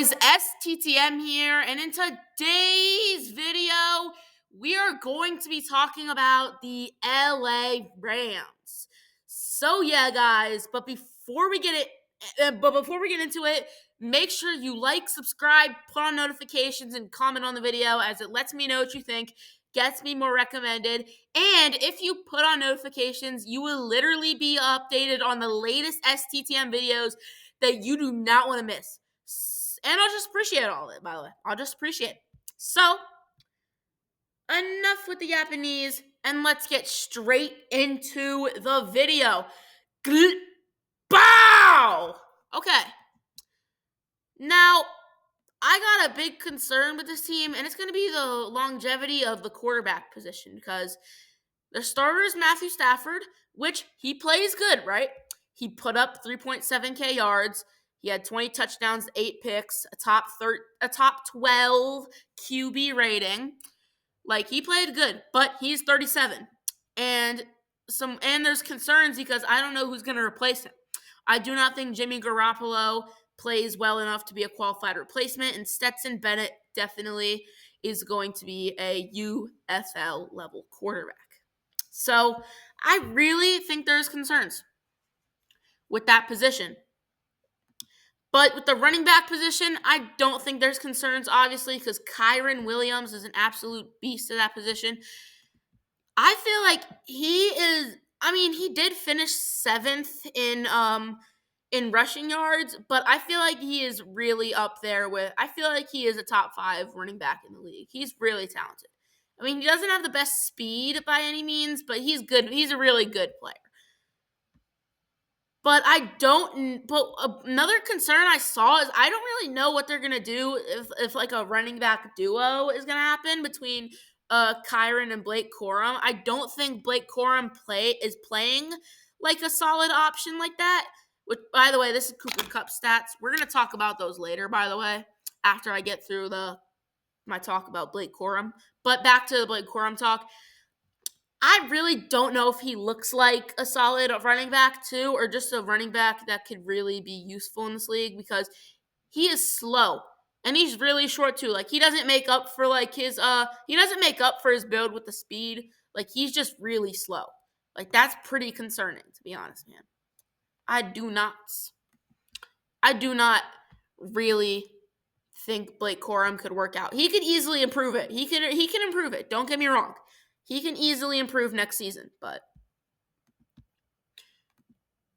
guys, STTM here, and in today's video, we are going to be talking about the LA Rams. So yeah, guys, but before we get into it, make sure you like, subscribe, put on notifications, and comment on the video as it lets me know what you think, gets me more recommended, and if you put on notifications, you will literally be updated on the latest STTM videos that you do not want to miss. And I'll just appreciate all of it, by the way. I'll just appreciate it. So, enough with the Japanese, and let's get straight into the video. Bow! Okay. Now, I got a big concern with this team, and it's going to be the longevity of the quarterback position because their starter is Matthew Stafford, which he plays good, right? He put up 3.7K yards. He had 20 touchdowns, 8 picks, a top 12 QB rating. Like, he played good, but he's 37. And there's concerns because I don't know who's going to replace him. I do not think Jimmy Garoppolo plays well enough to be a qualified replacement, and Stetson Bennett definitely is going to be a UFL level quarterback. So I really think there's concerns with that position. But with the running back position, I don't think there's concerns, obviously, because Kyren Williams is an absolute beast at that position. I feel like he did finish 7th in rushing yards, but I feel like he is really up there I feel like he is a top 5 running back in the league. He's really talented. I mean, he doesn't have the best speed by any means, but he's good. He's a really good player. But another concern I saw is I don't really know what they're going to do if like a running back duo is going to happen between Kyren and Blake Corum. I don't think Blake Corum is playing like a solid option like that. Which, by the way, this is Cooper Kupp stats. We're going to talk about those later, by the way, after I get through my talk about Blake Corum. But back to the Blake Corum talk. I really don't know if he looks like a solid running back too, or just a running back that could really be useful in this league because he is slow and he's really short too. Like, he doesn't make up for his build with the speed. Like, he's just really slow. Like, that's pretty concerning, to be honest, man. I do not really think Blake Corum could work out. He could easily improve it. He can improve it. Don't get me wrong. He can easily improve next season, but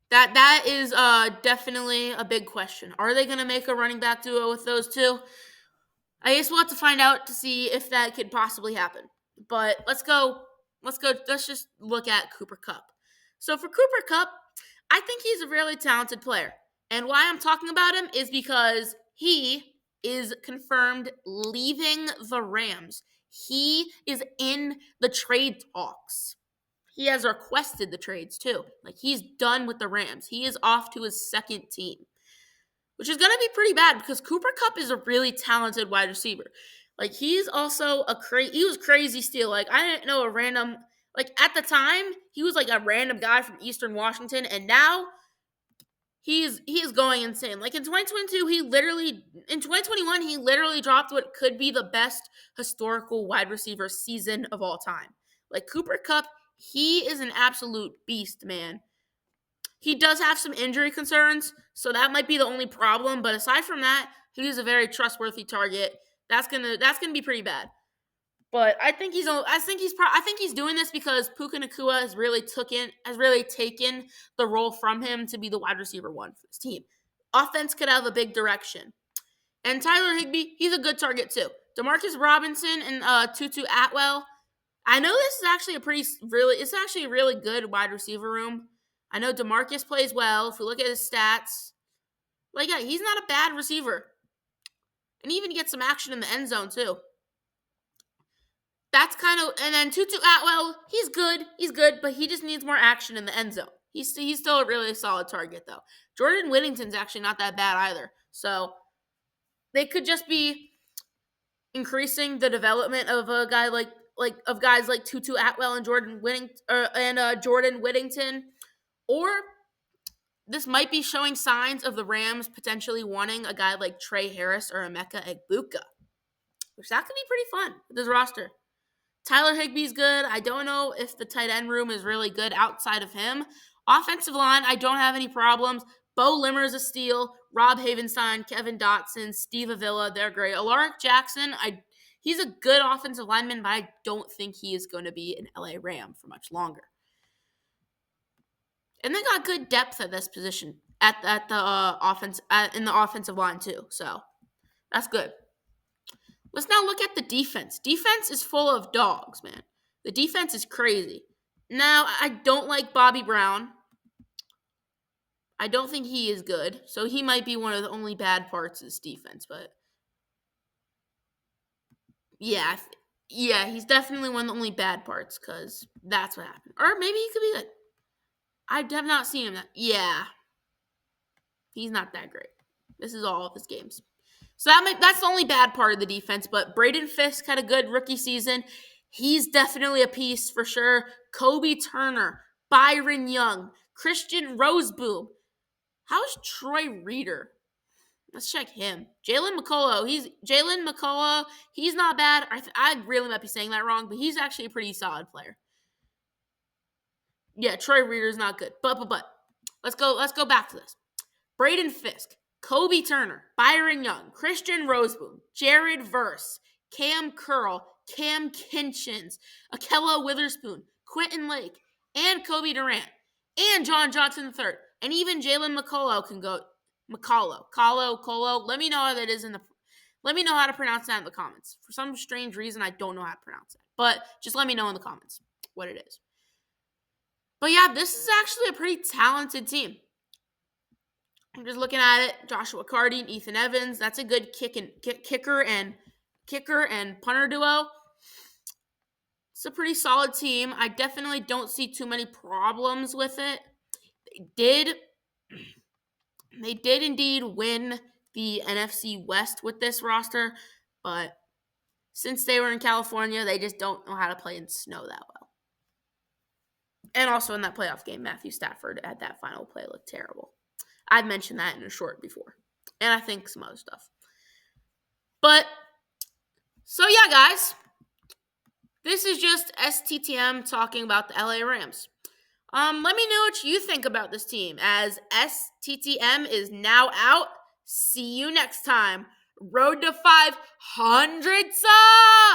that is definitely a big question. Are they going to make a running back duo with those two? I guess we'll have to find out to see if that could possibly happen. But let's just look at Cooper Kupp. So for Cooper Kupp, I think he's a really talented player. And why I'm talking about him is because he is confirmed leaving the Rams. He is in the trade talks. He has requested the trades too. Like, he's done with the Rams. He is off to his second team, which is going to be pretty bad because Cooper Kupp is a really talented wide receiver. Like, he's also he was crazy still. Like, I didn't know at the time, he was like a random guy from Eastern Washington, and now he is going insane. Like, in 2021, he literally dropped what could be the best historical wide receiver season of all time. Like, Cooper Kupp, he is an absolute beast, man. He does have some injury concerns, so that might be the only problem. But aside from that, he's a very trustworthy target. That's gonna be pretty bad. But I think he's doing this because Puka Nacua has really taken the role from him to be the wide receiver 1 for this team. Offense could have a big direction. And Tyler Higbee, he's a good target too. Demarcus Robinson and Tutu Atwell. I know this is actually a really good wide receiver room. I know DeMarcus plays well. If we look at his stats, he's not a bad receiver. And even gets some action in the end zone too. And then Tutu Atwell, he's good, but he just needs more action in the end zone. He's still a really solid target, though. Jordan Whittington's actually not that bad either. So they could just be increasing the development of a guy of guys like Tutu Atwell and Jordan Whittington, or this might be showing signs of the Rams potentially wanting a guy like Trey Harris or Emeka Egbuka, which that could be pretty fun with this roster. Tyler Higbee's good. I don't know if the tight end room is really good outside of him. Offensive line, I don't have any problems. Bo Limmer's a steal. Rob Havenstein, Kevin Dotson, Steve Avila, they're great. Alaric Jackson, he's a good offensive lineman, but I don't think he is going to be an LA Ram for much longer. And they got good depth at this position at the offense in the offensive line too. So that's good. Let's now look at the defense. Defense is full of dogs, man. The defense is crazy. Now, I don't like Bobby Brown. I don't think he is good. So he might be one of the only bad parts of this defense. But yeah, he's definitely one of the only bad parts because that's what happened. Or maybe he could be good. I have not seen him. Yeah. He's not that great. This is all of his games. So that's the only bad part of the defense. But Braden Fisk had a good rookie season. He's definitely a piece for sure. Kobe Turner, Byron Young, Christian Roseboom. How's Troy Reader? Let's check him. Jalen McCullough. He's not bad. I really might be saying that wrong, but he's actually a pretty solid player. Yeah, Troy Reader's not good. But let's go back to this. Braden Fisk, Kobe Turner, Byron Young, Christian Roseboom, Jared Verse, Cam Curl, Cam Kinchins, Akella Witherspoon, Quentin Lake, and Kobe Durant, and John Johnson III, and even Jalen McCullough can go. Colo. Let me know how that is let me know how to pronounce that in the comments. For some strange reason, I don't know how to pronounce it. But just let me know in the comments what it is. But yeah, this is actually a pretty talented team. I'm just looking at it. Joshua Cardi and Ethan Evans. That's a good kicker and punter duo. It's a pretty solid team. I definitely don't see too many problems with it. They did indeed win the NFC West with this roster, but since they were in California, they just don't know how to play in snow that well. And also in that playoff game, Matthew Stafford at that final play looked terrible. I've mentioned that in a short before. And I think some other stuff. But, so yeah, guys. This is just STTM talking about the LA Rams. Let me know what you think about this team, as STTM is now out. See you next time. Road to 500 subs!